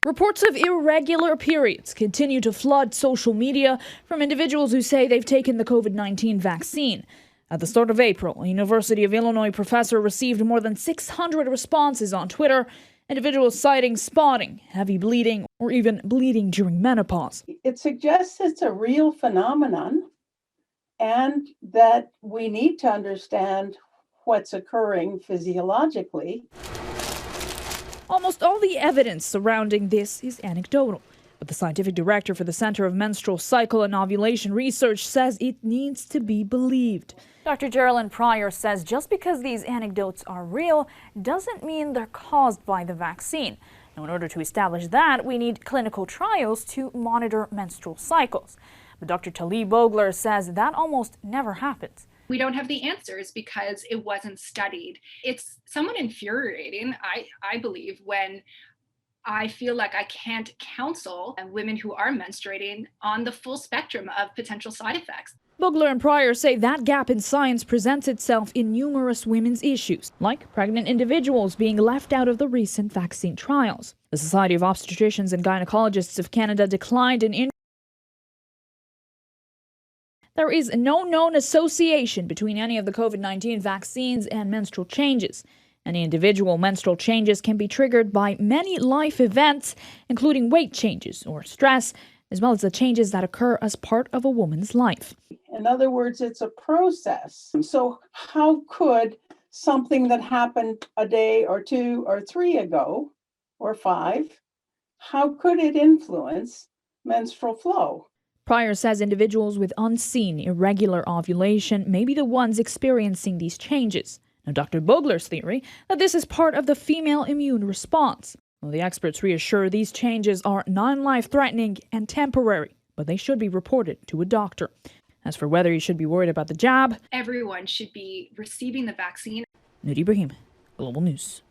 Reports of irregular periods continue to flood social media from individuals who say they've taken the COVID-19 vaccine. At the start of April, a University of Illinois professor received more than 600 responses on Twitter, individuals citing spotting, heavy bleeding, or even bleeding during menopause. It suggests it's a real phenomenon and that we need to understand what's occurring physiologically. Almost all the evidence surrounding this is anecdotal, but the scientific director for the Center of Menstrual Cycle and Ovulation Research says it needs to be believed. Dr. Geraldine Pryor says just because these anecdotes are real doesn't mean they're caused by the vaccine. Now, in order to establish that, we need clinical trials to monitor menstrual cycles. But Dr. Talib Bogler says that almost never happens. We don't have the answers because it wasn't studied. It's somewhat infuriating, I believe, when I feel like I can't counsel women who are menstruating on the full spectrum of potential side effects. Bogler and Pryor say that gap in science presents itself in numerous women's issues, like pregnant individuals being left out of the recent vaccine trials. The Society of Obstetricians and Gynecologists of Canada declined an interview. There is no known association between any of the COVID-19 vaccines and menstrual changes. Any individual menstrual changes can be triggered by many life events, including weight changes or stress, as well as the changes that occur as part of a woman's life. In other words, it's a process. So how could something that happened a day or 2 or 3 ago, or 5, how could it influence menstrual flow? Pryor says individuals with unseen irregular ovulation may be the ones experiencing these changes. Now, Dr. Bogler's theory that this is part of the female immune response. Well, the experts reassure these changes are non-life-threatening and temporary, but they should be reported to a doctor. As for whether you should be worried about the jab, everyone should be receiving the vaccine. Noor Ibrahim, Global News.